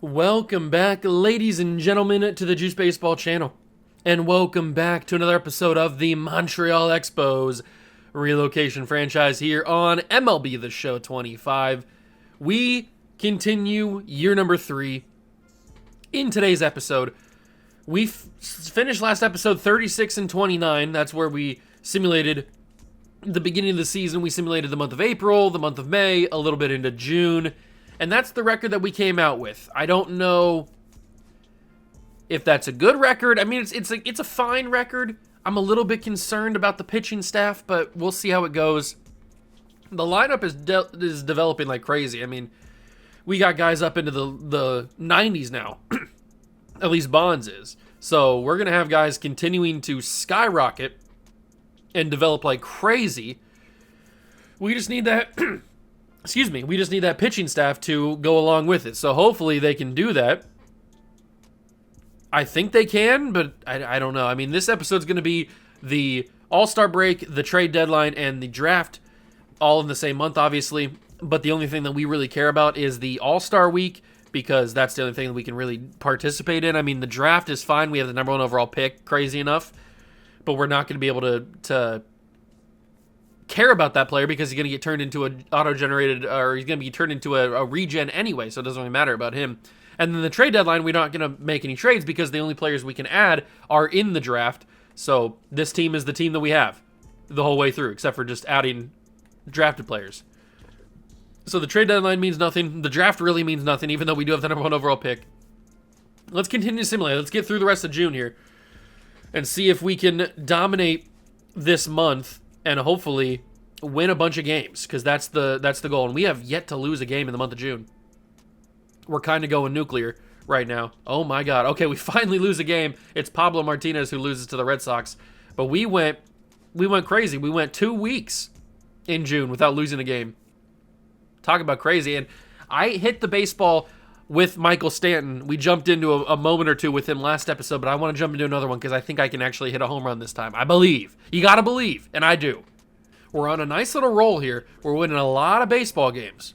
Welcome back, ladies and gentlemen, to the Juice Baseball channel. And welcome back to another episode of the Montreal Expos Relocation franchise here on MLB The Show 25. We continue year number 3. In today's episode, we finished last episode 36 and 29. That's where we simulated the beginning of the season. We simulated the month of April, the month of May, a little bit into June. And that's the record that we came out with. I don't know if that's a good record. I mean, it's a fine record. I'm a little bit concerned about the pitching staff, but we'll see how it goes. The lineup is developing like crazy. I mean, we got guys up into the 90s now. At least Bonds is. So we're going to have guys continuing to skyrocket and develop like crazy. We just need that... we just need that pitching staff to go along with it. So hopefully they can do that. I think they can, but I don't know. I mean, this episode's going to be the All-Star break, the trade deadline, and the draft all in the same month, obviously. But the only thing that we really care about is the All-Star week, because that's the only thing that we can really participate in. I mean, the draft is fine. We have the number 1 overall pick, crazy enough. But we're not going to be able to care about that player because he's going to get turned into an auto-generated, or he's going to be turned into a regen anyway, so it doesn't really matter about him. And then the trade deadline, we're not going to make any trades because the only players we can add are in the draft. So this team is the team that we have the whole way through, except for just adding drafted players. So the trade deadline means nothing. The draft really means nothing, even though we do have the number 1 overall pick. Let's continue to simulate. Let's get through the rest of June here and see if we can dominate this month and hopefully win a bunch of games, because that's the goal. And we have yet to lose a game in the month of June. We're kind of going nuclear right now. Oh my God. Okay, we finally lose a game. It's Pablo Martinez who loses to the Red Sox. But we went crazy. We went 2 weeks in June without losing a game. Talk about crazy. And I hit the baseball with Michael Stanton. We jumped into a moment or two with him last episode, but I want to jump into another one because I think I can actually hit a home run this time. I believe. You got to believe, and I do. We're on a nice little roll here. We're winning a lot of baseball games,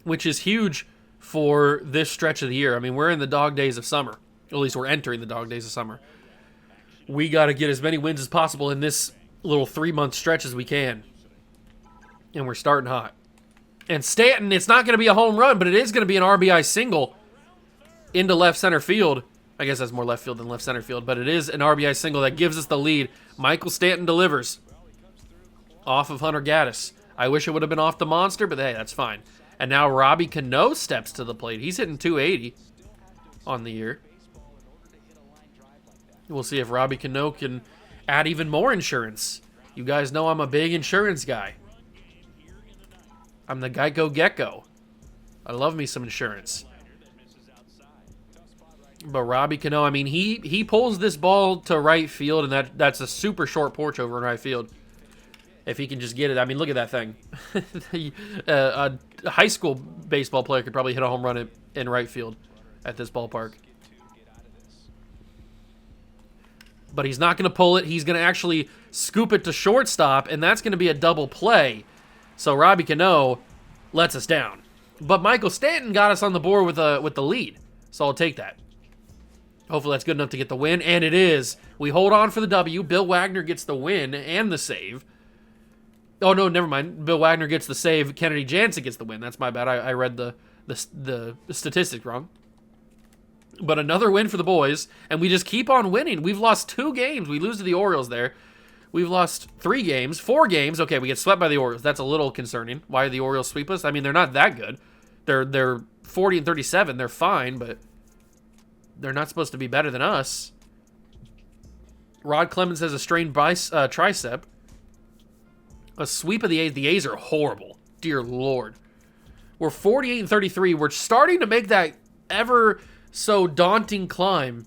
which is huge for this stretch of the year. I mean, we're in the dog days of summer. At least we're entering the dog days of summer. We got to get as many wins as possible in this little 3-month stretch as we can. And we're starting hot. And Stanton, it's not going to be a home run, but it is going to be an RBI single into left center field. I guess that's more left field than left center field, but it is an RBI single that gives us the lead. Michael Stanton delivers off of Hunter Gaddis. I wish it would have been off the monster, but hey, that's fine. And now Robbie Cano steps to the plate. He's hitting 280 on the year. We'll see if Robbie Cano can add even more insurance. You guys know I'm a big insurance guy. I'm the Geico Gecko. I love me some insurance. But Robbie Cano, I mean, he pulls this ball to right field, and that's a super short porch over in right field. If he can just get it. I mean, look at that thing. A high school baseball player could probably hit a home run in right field at this ballpark. But he's not going to pull it. He's going to actually scoop it to shortstop, and that's going to be a double play. So Robbie Cano lets us down. But Michael Stanton got us on the board with the lead. So I'll take that. Hopefully that's good enough to get the win. And it is. We hold on for the W. Bill Wagner gets the win and the save. Oh, no, never mind. Bill Wagner gets the save. Kennedy Jansen gets the win. That's my bad. I read the statistics wrong. But another win for the boys. And we just keep on winning. We've lost 2 games. We lose to the Orioles there. We've lost 4 games. Okay, we get swept by the Orioles. That's a little concerning. Why did the Orioles sweep us? I mean, they're not that good. They're 40 and 37. They're fine, but they're not supposed to be better than us. Rod Clemens has a strained tricep. A sweep of the A's. The A's are horrible. Dear Lord. We're 48 and 33. We're starting to make that ever so daunting climb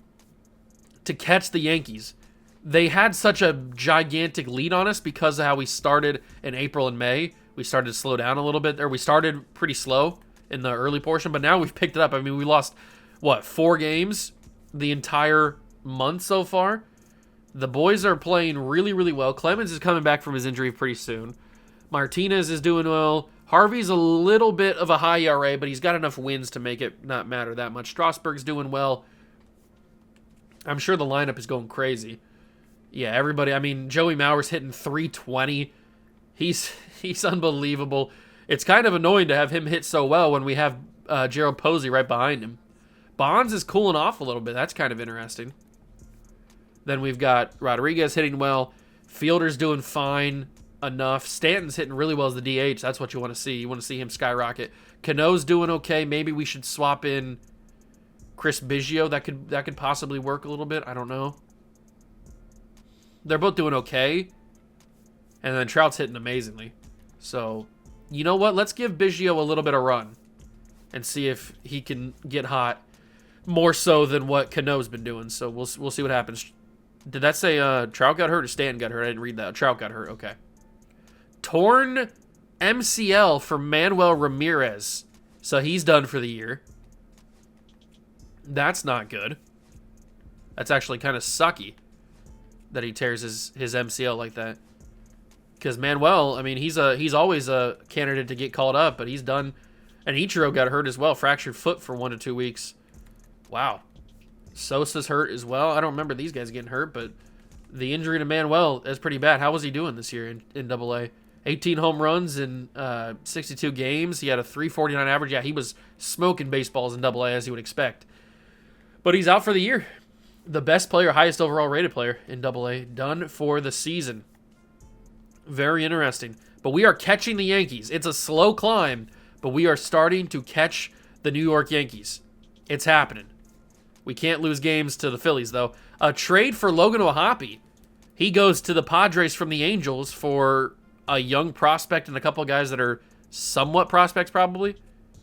to catch the Yankees. They had such a gigantic lead on us because of how we started in April and May. We started to slow down a little bit, or we started pretty slow in the early portion, but now we've picked it up. I mean, we lost, 4 games the entire month so far? The boys are playing really, really well. Clemens is coming back from his injury pretty soon. Martinez is doing well. Harvey's a little bit of a high ERA, but he's got enough wins to make it not matter that much. Strasburg's doing well. I'm sure the lineup is going crazy. Yeah, everybody. I mean, Joey Mauer's hitting 320. He's unbelievable. It's kind of annoying to have him hit so well when we have Gerald Posey right behind him. Bonds is cooling off a little bit. That's kind of interesting. Then we've got Rodriguez hitting well. Fielder's doing fine enough. Stanton's hitting really well as the DH. That's what you want to see. You want to see him skyrocket. Cano's doing okay. Maybe we should swap in Chris Biggio. That could possibly work a little bit. I don't know. They're both doing okay. And then Trout's hitting amazingly. So, you know what? Let's give Biggio a little bit of run and see if he can get hot more so than what Cano's been doing. So we'll see what happens. Did that say Trout got hurt or Stanton got hurt? I didn't read that. Trout got hurt. Okay. Torn MCL for Manuel Ramirez. So he's done for the year. That's not good. That's actually kind of sucky that he tears his MCL like that. Because Manuel, I mean, he's always a candidate to get called up, but he's done. And Ichiro got hurt as well. Fractured foot for 1 to 2 weeks. Wow. Sosa's hurt as well. I don't remember these guys getting hurt, but the injury to Manuel is pretty bad. How was he doing this year in AA? 18 home runs in 62 games. He had a .349 average. Yeah, he was smoking baseballs in AA, as you would expect. But he's out for the year. The best player, highest overall rated player in AA, done for the season. Very interesting. But we are catching the Yankees. It's a slow climb, but we are starting to catch the New York Yankees. It's happening. We can't lose games to the Phillies, though. A trade for Logan O'Hoppe. He goes to the Padres from the Angels for a young prospect and a couple of guys that are somewhat prospects, probably.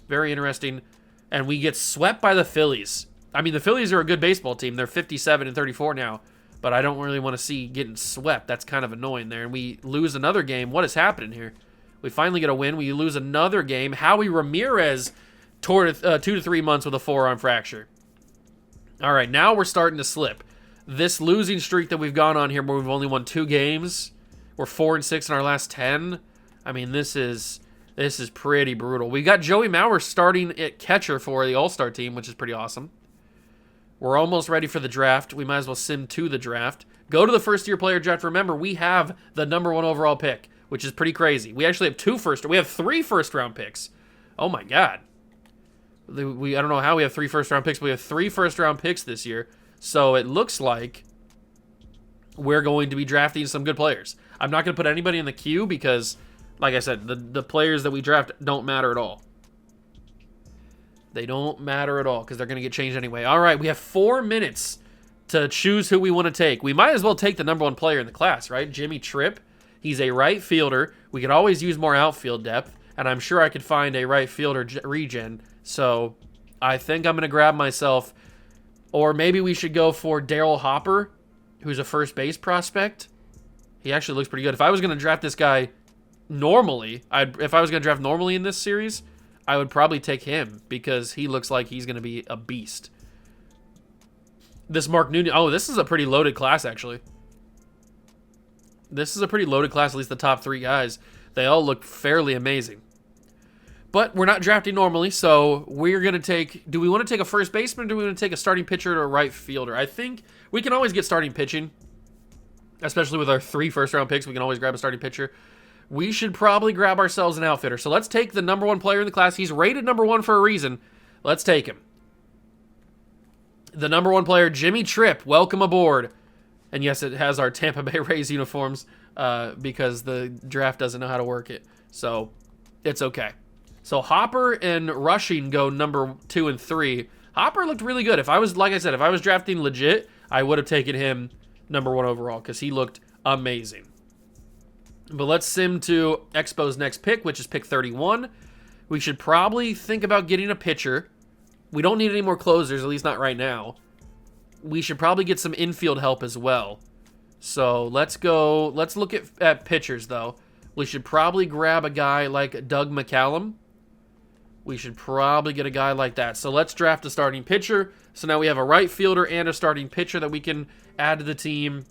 Very interesting. And we get swept by the Phillies. I mean, the Phillies are a good baseball team. They're 57-34 now. But I don't really want to see getting swept. That's kind of annoying there. And we lose another game. What is happening here? We finally get a win. We lose another game. Howie Ramirez tore 2 to 3 months with a forearm fracture. All right, now we're starting to slip. This losing streak that we've gone on here where we've only won 2 games. We're 4-6 in our last 10. I mean, this is pretty brutal. We got Joey Mauer starting at catcher for the All-Star team, which is pretty awesome. We're almost ready for the draft. We might as well sim to the draft. Go to the first-year player draft. Remember, we have the number 1 overall pick, which is pretty crazy. We actually have we have 3 first-round picks. Oh, my God. I don't know how we have 3 first-round picks, but we have 3 first-round picks this year. So it looks like we're going to be drafting some good players. I'm not going to put anybody in the queue because, like I said, the players that we draft don't matter at all. They don't matter at all because they're going to get changed anyway. All right, we have 4 minutes to choose who we want to take. We might as well take the number 1 player in the class, right? Jimmy Tripp. He's a right fielder. We could always use more outfield depth, and I'm sure I could find a right fielder regen. So I think I'm going to grab myself, or maybe we should go for Daryl Hopper, who's a first base prospect. He actually looks pretty good. If I was going to draft this guy normally, if I was going to draft normally in this series, I would probably take him because he looks like he's going to be a beast. This Mark Nunez. Oh, this is a pretty loaded class, actually. This is a pretty loaded class, at least the top 3 guys. They all look fairly amazing. But we're not drafting normally, so we're going to take... Do we want to take a first baseman or do we want to take a starting pitcher or a right fielder? I think we can always get starting pitching, especially with our 3 first-round picks. We can always grab a starting pitcher. We should probably grab ourselves an outfitter. So let's take the number 1 player in the class. He's rated number 1 for a reason. Let's take him. The number 1 player, Jimmy Tripp. Welcome aboard. And yes, it has our Tampa Bay Rays uniforms because the draft doesn't know how to work it. So it's okay. So Hopper and Rushing go number 2 and 3. Hopper looked really good. If I was drafting legit, I would have taken him number 1 overall because he looked amazing. But let's sim to Expos' next pick, which is pick 31. We should probably think about getting a pitcher. We don't need any more closers, at least not right now. We should probably get some infield help as well. So let's look at pitchers, though. We should probably grab a guy like Doug McCallum. We should probably get a guy like that. So let's draft a starting pitcher. So now we have a right fielder and a starting pitcher that we can add to the team.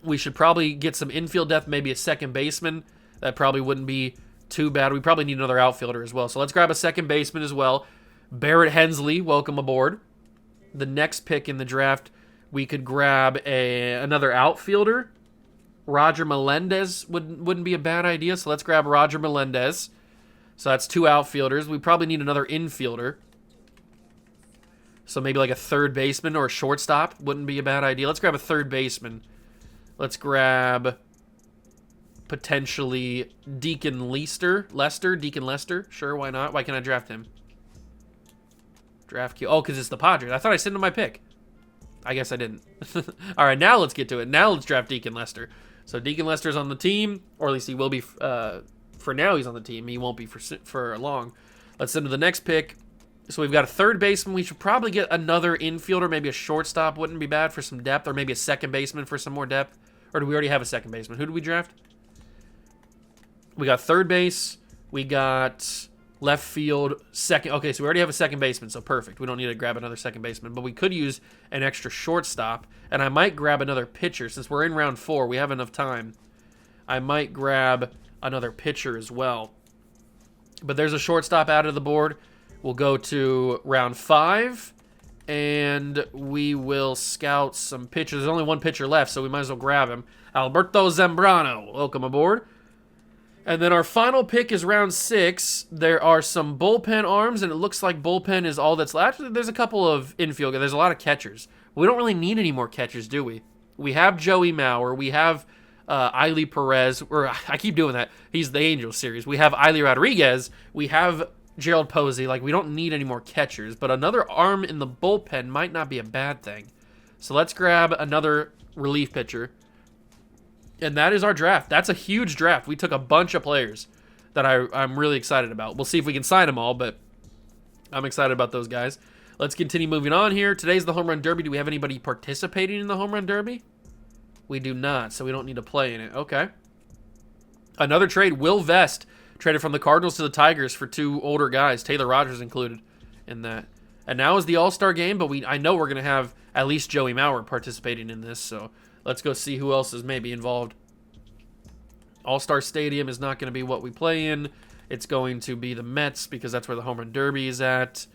We should probably get some infield depth, maybe a second baseman. That probably wouldn't be Too bad. We probably need another outfielder as well. So let's grab a second baseman as well. Barrett Hensley, welcome aboard. The next pick in the draft, we could grab another outfielder. Roger Melendez wouldn't be a bad idea. So let's grab Roger Melendez. So that's 2 outfielders. We probably need another infielder. So maybe like a third baseman or a shortstop wouldn't be a bad idea. Let's grab a third baseman. Let's grab potentially Deacon Lester. Sure, why not? Why can't I draft him? Draft Q. Oh, because it's the Padres. I thought I sent him my pick. I guess I didn't. All right, now let's get to it. Now let's draft Deacon Lester. So Deacon Lester's on the team, or at least he will be. For now, he's on the team. He won't be for long. Let's send to the next pick. So we've got a third baseman. We should probably get another infielder, maybe a shortstop. Wouldn't be bad for some depth, or maybe a second baseman for some more depth. Or do we already have a second baseman? Who did we draft? We got third base. We got left field, second. Okay, so we already have a second baseman, so perfect. We don't need to grab another second baseman, but we could use an extra shortstop, and I might grab another pitcher. Since we're in round 4, we have enough time. I might grab another pitcher as well. But there's a shortstop out of the board. We'll go to round 5, and we will scout some pitchers. There's only one pitcher left, so we might as well grab him. Alberto Zambrano, welcome aboard. And then our final pick is round 6. There are some bullpen arms, and it looks like bullpen is all that's left. Actually, there's a couple of infield. There's a lot of catchers. We don't really need any more catchers, do we? We have Joey Mauer. We have Eily Perez. Or I keep doing that. He's the Angels series. We have Eily Rodriguez. We have Gerald Posey. Like, we don't need any more catchers. But another arm in the bullpen might not be a bad thing. So let's grab another relief pitcher. And that is our draft. That's a huge draft. We took a bunch of players that I'm really excited about. We'll see if we can sign them all, but I'm excited about those guys. Let's continue moving on here. Today's the Home Run Derby. Do we have anybody participating in the Home Run Derby? We do not, so we don't need to play in it. Okay. Another trade. Will Vest traded from the Cardinals to the Tigers for 2 older guys, Taylor Rogers included in that. And now is the All-Star game, but I know we're going to have at least Joey Mauer participating in this, so let's go see who else is maybe involved. All-Star Stadium is not going to be what we play in. It's going to be the Mets because that's where the Home Run Derby is at.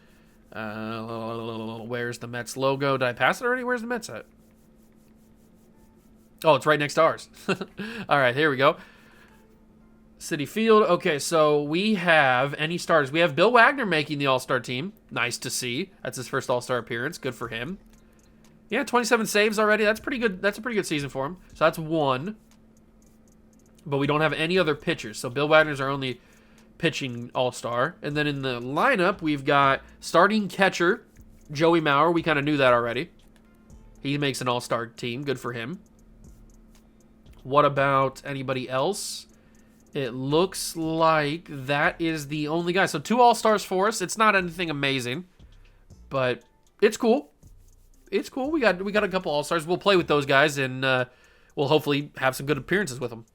Where's the Mets logo? Did I pass it already? Where's the Mets at? Oh, it's right next to ours. All right, here we go. Citi Field. Okay, so we have any starters. We have Bill Wagner making the All-Star team. Nice to see. That's his first All-Star appearance. Good for him. Yeah, 27 saves already. That's pretty good. That's a pretty good season for him. So that's 1. But we don't have any other pitchers. So Bill Wagner's our only pitching all-star. And then in the lineup, we've got starting catcher, Joey Mauer. We kind of knew that already. He makes an all-star team. Good for him. What about anybody else? It looks like that is the only guy. So 2 all-stars for us. It's not anything amazing, but it's cool. It's cool. We got a couple all-stars. We'll play with those guys, and we'll hopefully have some good appearances with them.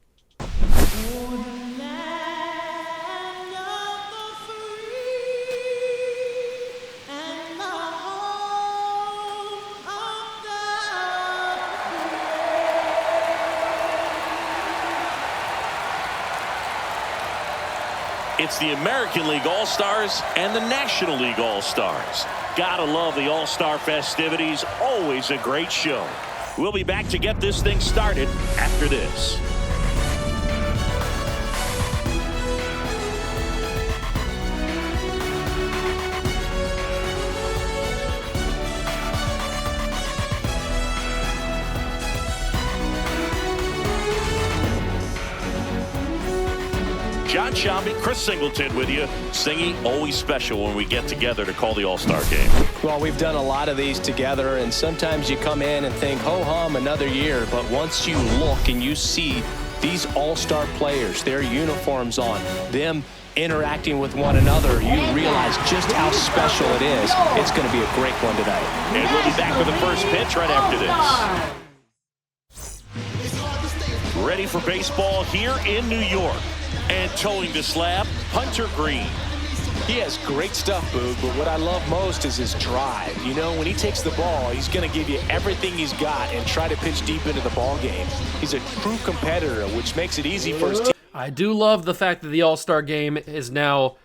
It's the American League All-Stars and the National League All-Stars. Gotta love the All-Star festivities. Always a great show. We'll be back to get this thing started after this. John Shelby, Chris Singleton with you. Singy, always special when we get together to call the All-Star game. Well, we've done a lot of these together, and sometimes you come in and think, ho-hum, another year. But once you look and you see these All-Star players, their uniforms on, them interacting with one another, you realize just how special it is. It's going to be a great one tonight. And we'll be back with the first pitch right after this. Ready for baseball here in New York. And towing the slab, Hunter Green. He has great stuff, Boog, but what I love most is his drive. You know, when he takes the ball, he's going to give you everything he's got and try to pitch deep into the ball game. He's a true competitor, which makes it easy for his team. I do love the fact that the All-Star game is now,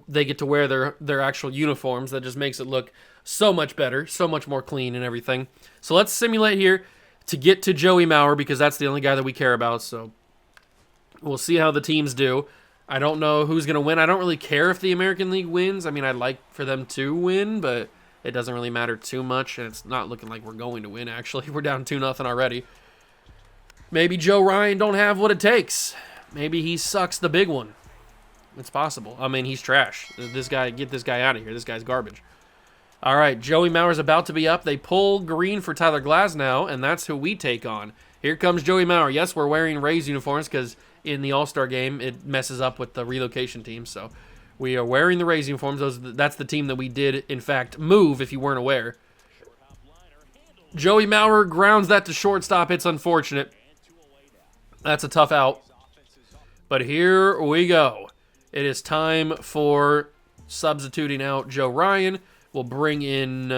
they get to wear their actual uniforms. That just makes it look so much better, so much more clean and everything. So let's simulate here to get to Joey Mauer, because that's the only guy that we care about. So we'll see how the teams do. I don't know who's going to win. I don't really care if the American League wins. I mean, I'd like for them to win, but it doesn't really matter too much, and it's not looking like we're going to win, actually. We're down 2-0 already. Maybe Joe Ryan don't have what it takes. Maybe he sucks the big one. It's possible. I mean, he's trash. This guy, get this guy out of here. This guy's garbage. All right, Joey Mauer's about to be up. They pull green for Tyler Glasnow, and that's who we take on. Here comes Joey Mauer. Yes, we're wearing Rays uniforms because in the All-Star game, it messes up with the relocation team. So we are wearing the Rays uniforms. That's the team that we did, in fact, move, if you weren't aware. Joey Mauer grounds that to shortstop. It's unfortunate. That's a tough out. But here we go. It is time for substituting out Joe Ryan. We'll bring in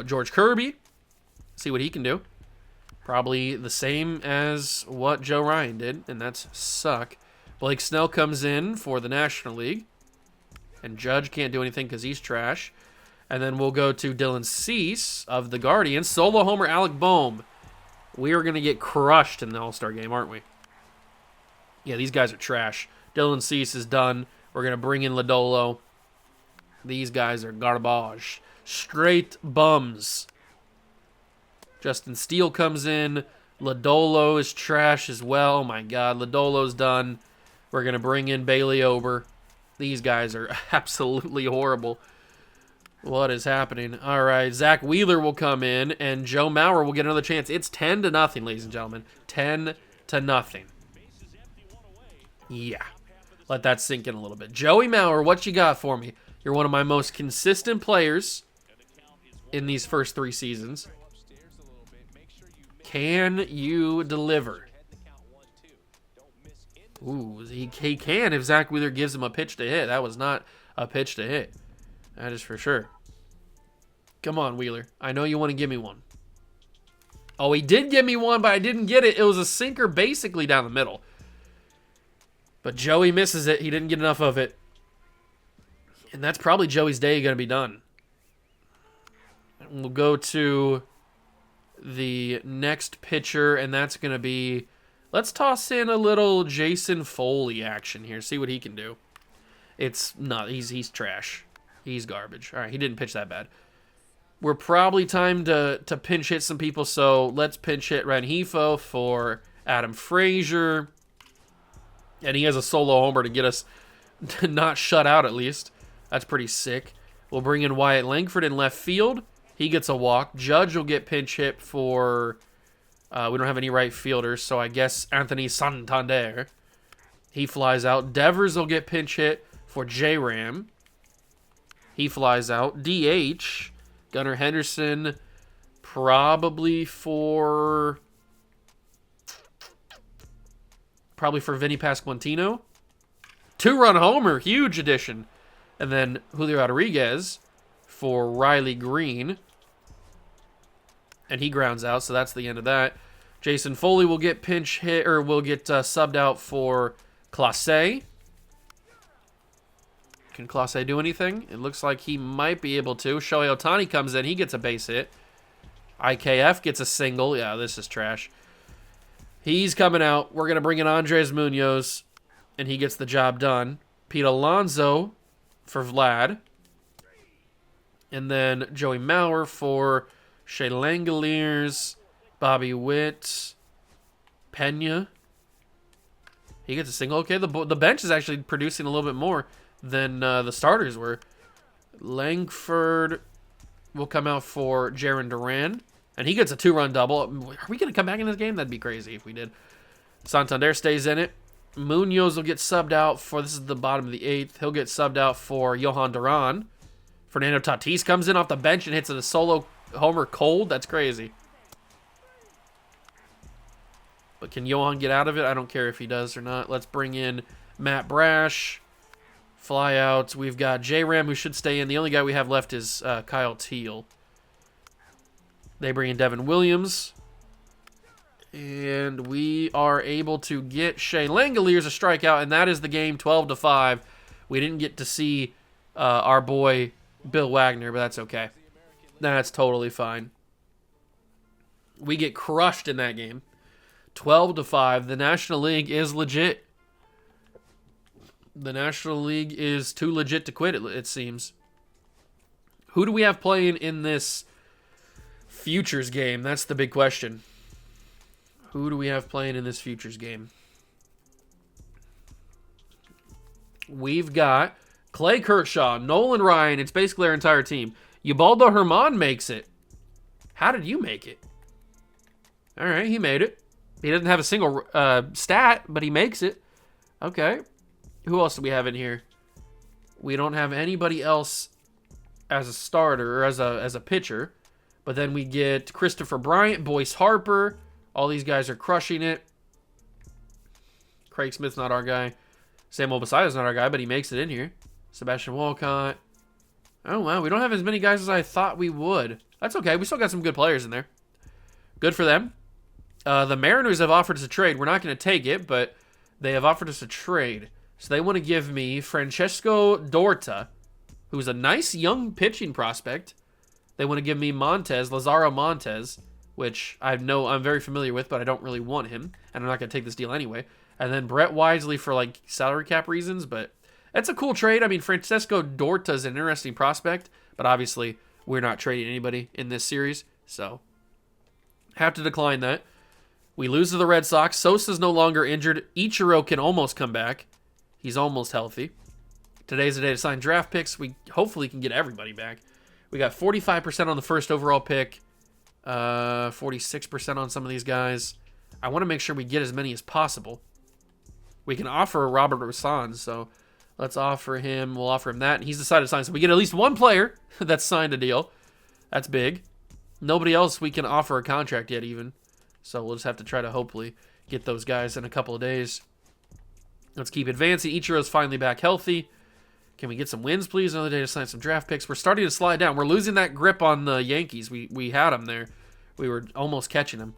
George Kirby. See what he can do. Probably the same as what Joe Ryan did, and that's suck. Blake Snell comes in for the National League. And Judge can't do anything because he's trash. And then we'll go to Dylan Cease of the Guardians. Solo homer, Alec Boehm. We are going to get crushed in the All-Star game, aren't we? Yeah, these guys are trash. Dylan Cease is done. We're going to bring in Lodolo. These guys are garbage. Straight bums. Justin Steele comes in. Lodolo is trash as well. Oh, my God. Lodolo's done. We're going to bring in Bailey Ober. These guys are absolutely horrible. What is happening? All right, Zach Wheeler will come in, and Joe Mauer will get another chance. It's 10-0, ladies and gentlemen. 10-0. Yeah. Let that sink in a little bit. Joey Mauer, what you got for me? You're one of my most consistent players in these first 3 seasons. Can you deliver? Ooh, he can if Zach Wheeler gives him a pitch to hit. That was not a pitch to hit. That is for sure. Come on, Wheeler. I know you want to give me one. Oh, he did give me one, but I didn't get it. It was a sinker basically down the middle. But Joey misses it. He didn't get enough of it. And that's probably Joey's day going to be done. We'll go to the next pitcher, and that's going to be... Let's toss in a little Jason Foley action here. See what he can do. It's not... He's trash. He's garbage. All right, he didn't pitch that bad. We're probably time to pinch hit some people, so let's pinch hit Rengifo for Adam Frazier. And he has a solo homer to get us not shut out at least. That's pretty sick. We'll bring in Wyatt Langford in left field. He gets a walk. Judge will get pinch hit for... we don't have any right fielders, so I guess Anthony Santander. He flies out. Devers will get pinch hit for J-Ram. He flies out. DH, Gunnar Henderson, probably for Vinny Pasquantino. 2-run homer, huge addition. And then Julio Rodriguez for Riley Green. And he grounds out, so that's the end of that. Jason Foley will get pinch hit, or will get subbed out for Clase. Can Clase do anything? It looks like he might be able to. Shohei Ohtani comes in. He gets a base hit. IKF gets a single. Yeah, this is trash. He's coming out. We're going to bring in Andres Munoz, and he gets the job done. Pete Alonso for Vlad. And then Joey Mauer for Shea Langoliers, Bobby Witt, Pena. He gets a single. Okay, the bench is actually producing a little bit more than the starters were. Langford will come out for Jarren Duran, and he gets a 2-run double. Are we going to come back in this game? That'd be crazy if we did. Santander stays in it. Munoz will get subbed out for, this is the bottom of the 8th. He'll get subbed out for Johan Duran. Fernando Tatis comes in off the bench and hits a solo homer cold. That's crazy. But can Johan get out of it? I don't care if he does or not. Let's bring in Matt Brash. Flyouts. We've got J-Ram, who should stay in. The only guy we have left is Kyle Teal. They bring in Devin Williams. And we are able to get Shea Langoliers a strikeout, and that is the game, 12-5. We didn't get to see our boy Bill Wagner, but that's okay. That's totally fine. We get crushed in that game, 12-5. The National League is legit. The National League is too legit to quit, it seems. Who do we have playing in this Futures game? That's the big question. Who do we have playing in this Futures game? We've got Clay Kershaw, Nolan Ryan. It's basically our entire team. Ubaldo Herman makes it. How did you make it? All right, he made it. He doesn't have a single stat, but he makes it. Okay. Who else do we have in here? We don't have anybody else as a starter or as a pitcher. But then we get Christopher Bryant, Boyce Harper. All these guys are crushing it. Craig Smith's not our guy. Samuel Basayo's not our guy, but he makes it in here. Sebastian Walcott. Oh, wow. We don't have as many guys as I thought we would. That's okay. We still got some good players in there. Good for them. The Mariners have offered us a trade. We're not going to take it, but they have offered us a trade. So they want to give me Francesco Dorta, who's a nice young pitching prospect. They want to give me Lazaro Montes, which I'm very familiar with, but I don't really want him, and I'm not going to take this deal anyway. And then Brett Wisely for like salary cap reasons, but that's a cool trade. I mean, Francesco Dorta is an interesting prospect, but obviously we're not trading anybody in this series, so have to decline that. We lose to the Red Sox. Sosa's no longer injured. Ichiro can almost come back. He's almost healthy. Today's the day to sign draft picks. We hopefully can get everybody back. We got 45% on the first overall pick, 46% on some of these guys. I want to make sure we get as many as possible. We can offer Robert Rosan, so let's offer him. We'll offer him that. And he's decided to sign. So we get at least one player that's signed a deal. That's big. Nobody else we can offer a contract yet even. So we'll just have to try to hopefully get those guys in a couple of days. Let's keep advancing. Ichiro's finally back healthy. Can we get some wins, please? Another day to sign some draft picks. We're starting to slide down. We're losing that grip on the Yankees. We had them there. We were almost catching them.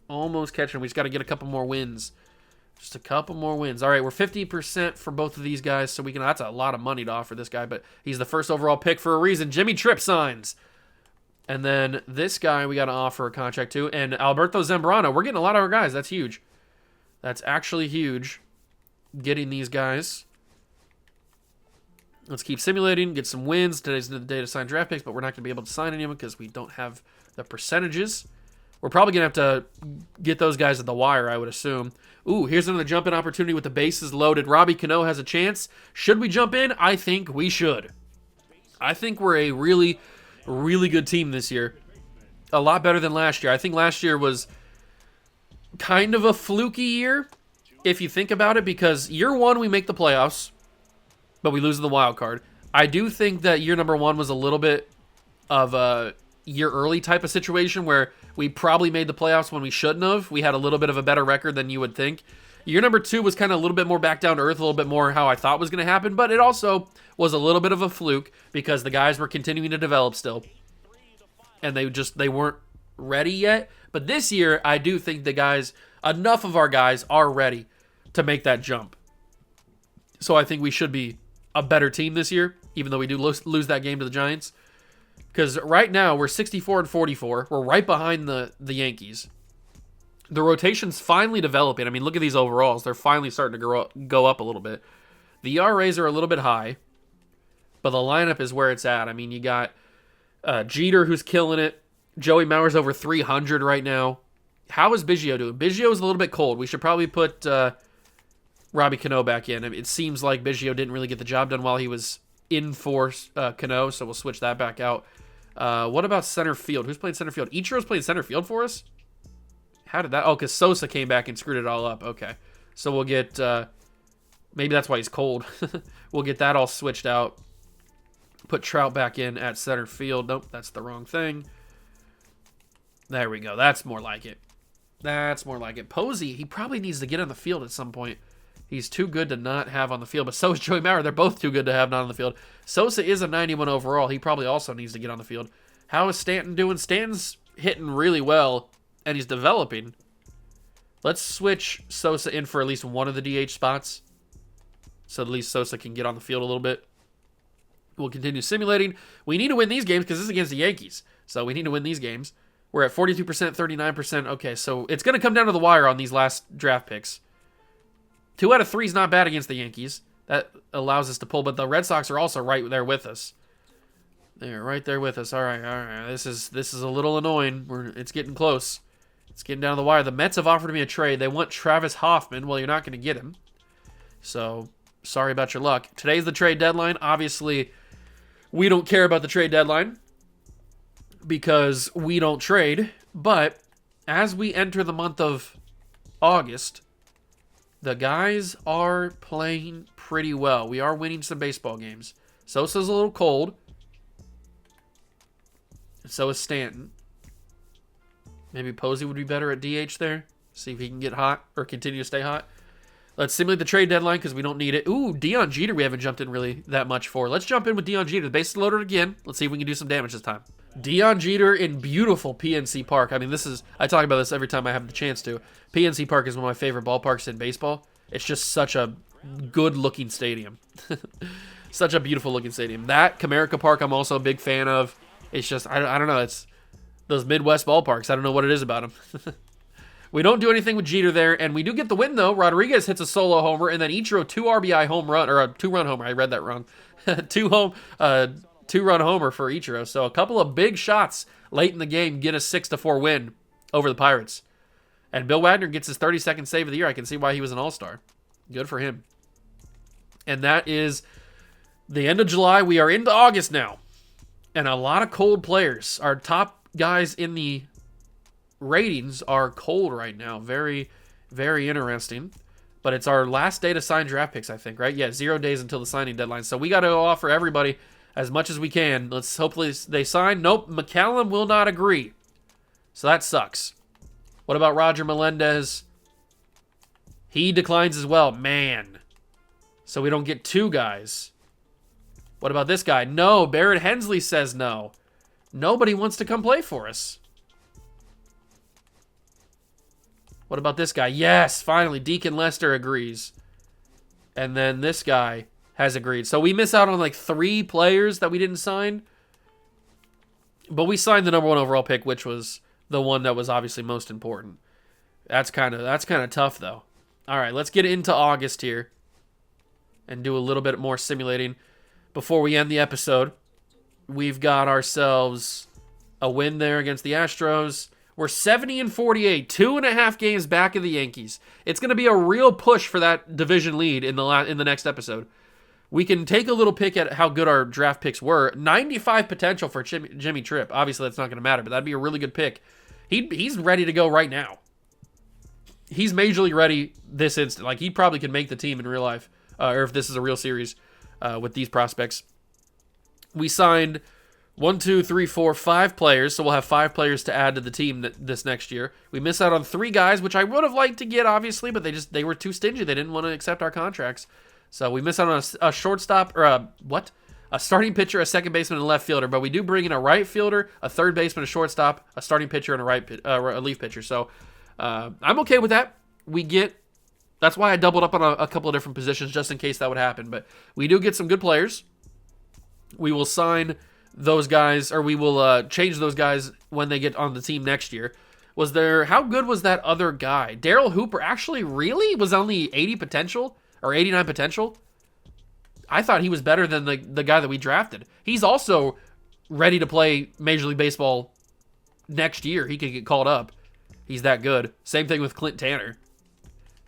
Almost catching them. We just got to get a couple more wins. Just a couple more wins. All right, we're 50% for both of these guys, so we can. That's a lot of money to offer this guy, but he's the first overall pick for a reason. Jimmy Tripp signs. And then this guy we got to offer a contract to. And Alberto Zambrano. We're getting a lot of our guys. That's huge. That's actually huge. Getting these guys. Let's keep simulating, get some wins. Today's the day to sign draft picks, but we're not going to be able to sign any of them because we don't have the percentages. We're probably going to have to get those guys at the wire, I would assume. Ooh, here's another jump-in opportunity with the bases loaded. Robbie Cano has a chance. Should we jump in? I think we should. I think we're a really, really good team this year. A lot better than last year. I think last year was kind of a fluky year, if you think about it, because year one we make the playoffs, but we lose in the wild card. I do think that year number one was a little bit of a year early type of situation where we probably made the playoffs when we shouldn't have. We had a little bit of a better record than you would think. Year number two was kind of a little bit more back down to earth, a little bit more how I thought was going to happen, but it also was a little bit of a fluke because the guys were continuing to develop still, and they weren't ready yet. But this year, I do think enough of our guys are ready to make that jump. So I think we should be a better team this year, even though we do lose that game to the Giants. Because right now, we're 64-44. We're right behind the Yankees. The rotation's finally developing. I mean, look at these overalls. They're finally starting to go up a little bit. The ERAs are a little bit high, but the lineup is where it's at. I mean, you got Jeter, who's killing it. Joey Mauer's over 300 right now. How is Biggio doing? Biggio's a little bit cold. We should probably put Robbie Cano back in. I mean, it seems like Biggio didn't really get the job done while he was in for Cano, so we'll switch that back out. What about center field? Who's playing center field? Ichiro's playing center field for us? How did that? Oh, because Sosa came back and screwed it all up. Okay. So we'll get, maybe that's why he's cold. We'll get that all switched out. Put Trout back in at center field. Nope, that's the wrong thing. There we go. That's more like it. That's more like it. Posey, he probably needs to get on the field at some point. He's too good to not have on the field, but so is Joey Mauer. They're both too good to have not on the field. Sosa is a 91 overall. He probably also needs to get on the field. How is Stanton doing? Stanton's hitting really well and he's developing. Let's switch Sosa in for at least one of the DH spots, so at least Sosa can get on the field a little bit. We'll continue simulating. We need to win these games because this is against the Yankees, so we need to win these games. We're at 42%, 39%. Okay, so it's going to come down to the wire on these last draft picks. 2 out of 3 is not bad against the Yankees. That allows us to pull, but the Red Sox are also right there with us. They're right there with us. All right. This is a little annoying. It's getting close. It's getting down to the wire. The Mets have offered me a trade. They want Travis Hoffman. Well, you're not going to get him. So, sorry about your luck. Today's the trade deadline. Obviously, we don't care about the trade deadline because we don't trade. But as we enter the month of August, the guys are playing pretty well. We are winning some baseball games. Sosa's a little cold. So is Stanton. Maybe Posey would be better at DH there. See if he can get hot or continue to stay hot. Let's simulate the trade deadline because we don't need it. Ooh, Deion Jeter we haven't jumped in really that much for. Let's jump in with Deion Jeter. The base is loaded again. Let's see if we can do some damage this time. Deion Jeter in beautiful PNC Park. I mean, I talk about this every time I have the chance to. PNC Park is one of my favorite ballparks in baseball. It's just such a good-looking stadium. Such a beautiful-looking stadium. That, Comerica Park, I'm also a big fan of. It's just, I don't know, it's those Midwest ballparks. I don't know what it is about them. We don't do anything with Jeter there, and we do get the win, though. Rodriguez hits a solo homer, and then Ichiro 2 RBI home run, or a 2-run homer. I read that wrong. 2-run homer for Ichiro. So a couple of big shots late in the game get a 6-4 win over the Pirates. And Bill Wagner gets his 32nd save of the year. I can see why he was an all-star. Good for him. And that is the end of July. We are into August now. And a lot of cold players. Our top guys in the ratings are cold right now. Very, very interesting. But it's our last day to sign draft picks, I think, right? Yeah, 0 days until the signing deadline. So we got to offer everybody as much as we can. Let's hopefully they sign. Nope, McCallum will not agree. So that sucks. What about Roger Melendez? He declines as well. Man. So we don't get 2 guys. What about this guy? No, Barrett Hensley says no. Nobody wants to come play for us. What about this guy? Yes, finally, Deacon Lester agrees. And then this guy has agreed. So we miss out on like 3 players that we didn't sign. But we signed the number 1 overall pick, which was the one that was obviously most important. That's kind of tough, though. All right, let's get into August here and do a little bit more simulating before we end the episode. We've got ourselves a win there against the Astros. We're 70-48, 2.5 games back of the Yankees. It's going to be a real push for that division lead in the next episode. We can take a little pick at how good our draft picks were. 95 potential for Jimmy Tripp. Obviously, that's not going to matter, but that'd be a really good pick. He's ready to go right now. He's major league ready this instant. Like, he probably could make the team in real life, or if this is a real series with these prospects. We signed 5 players, so we'll have 5 players to add to the team this next year. We miss out on 3 guys, which I would have liked to get, obviously, but they were too stingy. They didn't want to accept our contracts. So we miss out on a shortstop, or a starting pitcher, a second baseman, and a left fielder. But we do bring in a right fielder, a third baseman, a shortstop, a starting pitcher, and a relief pitcher. So I'm okay with that. That's why I doubled up on a couple of different positions just in case that would happen. But we do get some good players. We will sign those guys, or we will change those guys when they get on the team next year. How good was that other guy? Daryl Hooper actually really was only 80 potential or 89 potential. I thought he was better than the guy that we drafted. He's also ready to play Major League Baseball next year. He could get called up. He's that good. Same thing with Clint Tanner.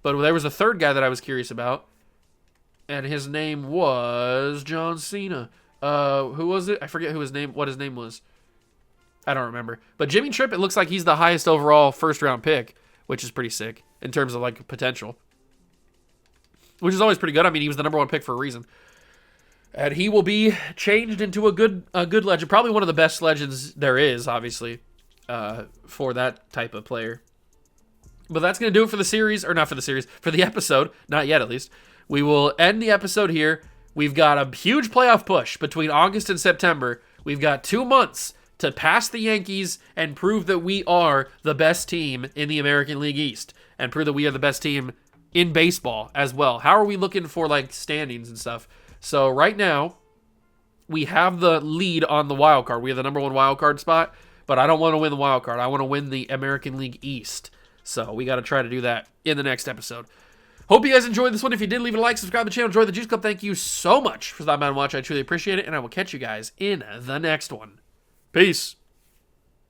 But there was a third guy that I was curious about, and his name was John Cena. Who was it? I forget what his name was. I don't remember. But Jimmy Tripp, it looks like he's the highest overall first-round pick, which is pretty sick in terms of like potential. Which is always pretty good. I mean, he was the number 1 pick for a reason. And he will be changed into a good legend. Probably one of the best legends there is, obviously, for that type of player. But that's going to do it for the series. Or not for the series. For the episode. Not yet, at least. We will end the episode here. We've got a huge playoff push between August and September. We've got 2 months to pass the Yankees and prove that we are the best team in the American League East and prove that we are the best team in baseball as well. How are we looking for like standings and stuff? So right now, we have the lead on the wild card. We have the number 1 wild card spot, but I don't want to win the wild card. I want to win the American League East. So we got to try to do that in the next episode. Hope you guys enjoyed this one. If you did, leave it a like, subscribe to the channel, enjoy the Juice Club. Thank you so much for stopping by and watching. I truly appreciate it, and I will catch you guys in the next one. Peace.